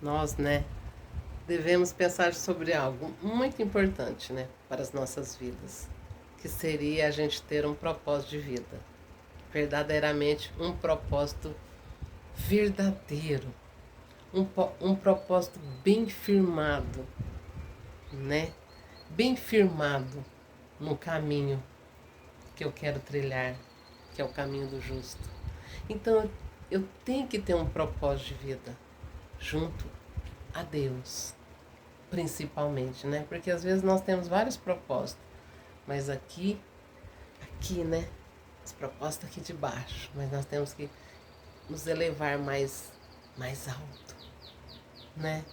Nós, né, devemos pensar sobre algo muito importante, né, para as nossas vidas, que seria a gente ter um propósito de vida, verdadeiramente um propósito verdadeiro, um propósito bem firmado, né, bem firmado no caminho que eu quero trilhar, que é o caminho do justo. Então eu tenho que ter um propósito de vida junto a Deus, principalmente, né? Porque às vezes nós temos vários propósitos, mas aqui, né? Os propósitos aqui de baixo, mas nós temos que nos elevar mais alto, né?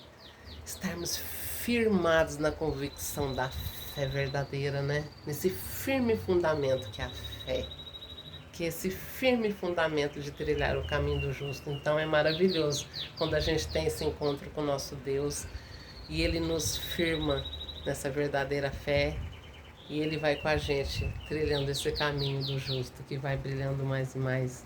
Estarmos firmados na convicção da fé verdadeira, né? Nesse firme fundamento que é a fé, que é esse firme fundamento de trilhar o caminho do justo. Então é maravilhoso quando a gente tem esse encontro com o nosso Deus e Ele nos firma nessa verdadeira fé e Ele vai com a gente trilhando esse caminho do justo que vai brilhando mais e mais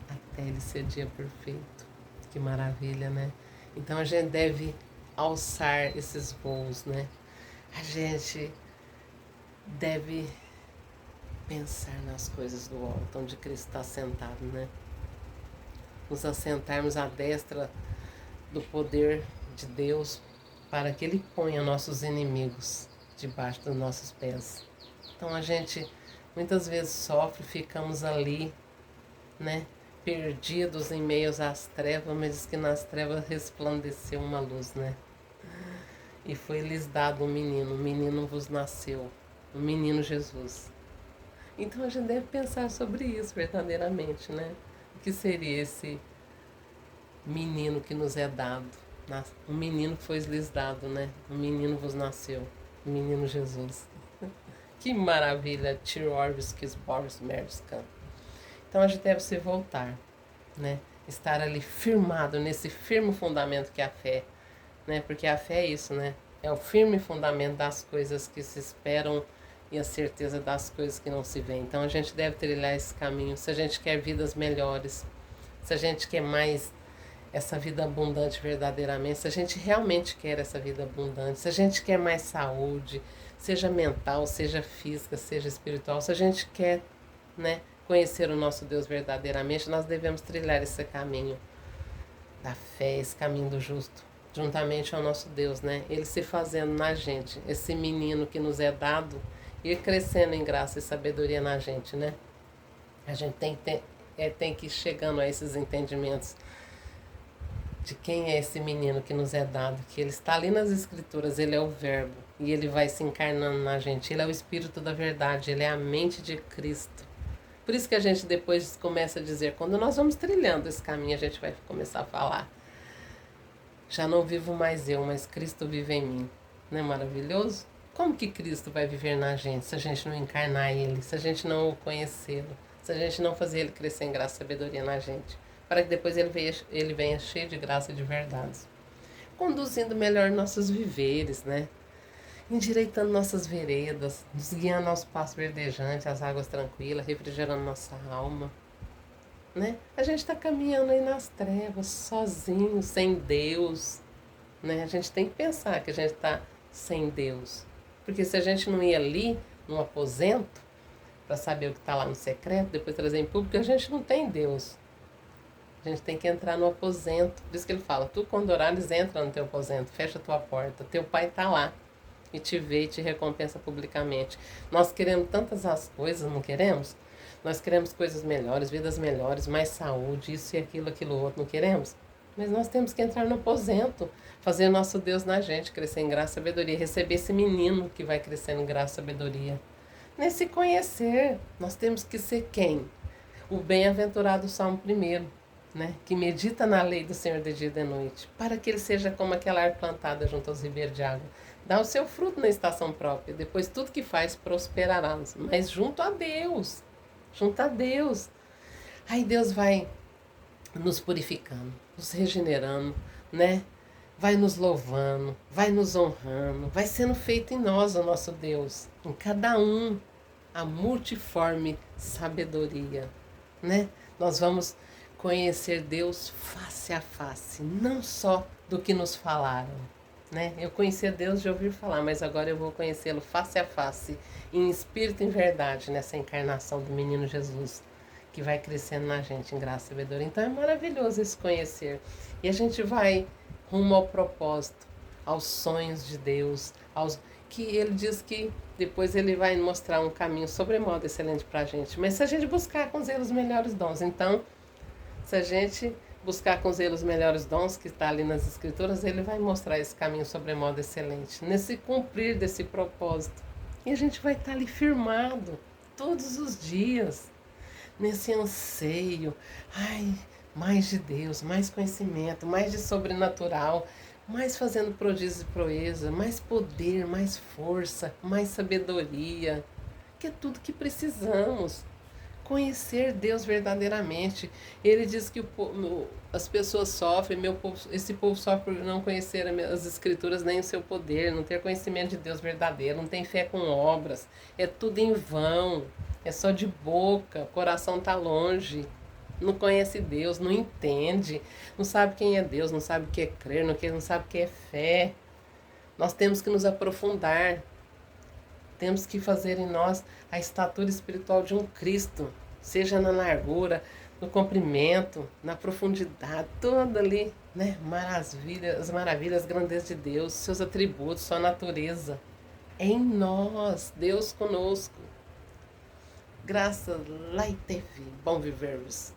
até Ele ser dia perfeito. Que maravilha, né? Então a gente deve alçar esses voos, né? A gente deve pensar nas coisas do alto, onde Cristo está sentado, né? Nos assentarmos à destra do poder de Deus para que Ele ponha nossos inimigos debaixo dos nossos pés. Então a gente muitas vezes sofre, ficamos ali, né? Perdidos em meio às trevas, mas diz que nas trevas resplandeceu uma luz, né? E foi-lhes dado um menino vos nasceu, o menino Jesus. Então a gente deve pensar sobre isso verdadeiramente, né? O que seria esse menino que nos é dado? Um menino foi-lhes dado, né? Um menino vos nasceu, o menino Jesus. Que maravilha, Tirorvis, Boris Merskan. Então a gente deve se voltar, né? Estar ali firmado nesse firme fundamento que é a fé, né? Porque a fé é isso, né? É o firme fundamento das coisas que se esperam e a certeza das coisas que não se veem. Então a gente deve trilhar esse caminho. Se a gente quer vidas melhores, se a gente quer mais essa vida abundante verdadeiramente, se a gente realmente quer essa vida abundante, se a gente quer mais saúde, seja mental, seja física, seja espiritual, se a gente quer, né, conhecer o nosso Deus verdadeiramente, nós devemos trilhar esse caminho da fé, esse caminho do justo, juntamente ao nosso Deus, né? Ele se fazendo na gente, esse menino que nos é dado, ir crescendo em graça e sabedoria na gente, né? A gente tem que ir chegando a esses entendimentos de quem é esse menino que nos é dado, que ele está ali nas escrituras, ele é o verbo, e ele vai se encarnando na gente, ele é o espírito da verdade, ele é a mente de Cristo. Por isso que a gente depois começa a dizer, quando nós vamos trilhando esse caminho, a gente vai começar a falar, já não vivo mais eu, mas Cristo vive em mim. Não é maravilhoso? Como que Cristo vai viver na gente se a gente não encarnar Ele, se a gente não o conhecê-lo, se a gente não fazer Ele crescer em graça e sabedoria na gente, para que depois ele venha cheio de graça e de verdades, conduzindo melhor nossos viveres, né? Endireitando nossas veredas, nos guiando aos passos verdejantes, às águas tranquilas, refrigerando nossa alma, né? A gente está caminhando aí nas trevas, sozinho, sem Deus, né? A gente tem que pensar que a gente está sem Deus, porque se a gente não ir ali, no aposento, para saber o que está lá no secreto, depois trazer em público, a gente não tem Deus. A gente tem que entrar no aposento. Por isso que ele fala, tu quando orares, entra no teu aposento, fecha a tua porta. Teu pai está lá e te vê e te recompensa publicamente. Nós queremos tantas as coisas, não queremos? Nós queremos coisas melhores, vidas melhores, mais saúde, isso e aquilo outro, não queremos? Mas nós temos que entrar no aposento, fazer nosso Deus na gente, crescer em graça e sabedoria, receber esse menino que vai crescendo em graça e sabedoria. Nesse conhecer, nós temos que ser quem? O bem-aventurado Salmo 1º, né? Que medita na lei do Senhor de dia e de noite, para que ele seja como aquela árvore plantada junto aos ribeiros de água. Dá o seu fruto na estação própria, depois tudo que faz prosperará, mas junto a Deus, junto a Deus. Aí Deus vai nos purificando, nos regenerando, né? Vai nos louvando, vai nos honrando, vai sendo feito em nós o nosso Deus, em cada um, a multiforme sabedoria, né? Nós vamos conhecer Deus face a face, não só do que nos falaram, né? Eu conhecia Deus de ouvir falar, mas agora eu vou conhecê-lo face a face, em espírito e em verdade, nessa encarnação do menino Jesus, que vai crescendo na gente em graça e sabedoria. Então é maravilhoso esse conhecer. E a gente vai rumo ao propósito, aos sonhos de Deus, aos que ele diz que depois ele vai mostrar um caminho sobremodo excelente para a gente. Mas se a gente buscar com zelo os melhores dons, então, se a gente buscar com zelo os melhores dons que está ali nas Escrituras, ele vai mostrar esse caminho sobremodo excelente, nesse cumprir desse propósito. E a gente vai estar ali firmado todos os dias, nesse anseio, ai, mais de Deus, mais conhecimento, mais de sobrenatural, mais fazendo prodígios e proeza, mais poder, mais força, mais sabedoria, que é tudo que precisamos. Conhecer Deus verdadeiramente. Ele diz que as pessoas sofrem, esse povo sofre por não conhecer as Escrituras nem o seu poder, não ter conhecimento de Deus verdadeiro, não tem fé com obras, é tudo em vão, é só de boca, o coração está longe, não conhece Deus, não entende, não sabe quem é Deus, não sabe o que é crer, não sabe o que é fé. Nós temos que nos aprofundar, temos que fazer em nós a estatura espiritual de um Cristo, seja na largura, no comprimento, na profundidade, toda ali, né? As maravilhas, as grandezas de Deus, seus atributos, sua natureza. É em nós, Deus conosco. Graça, lá e teve, bom vivermos.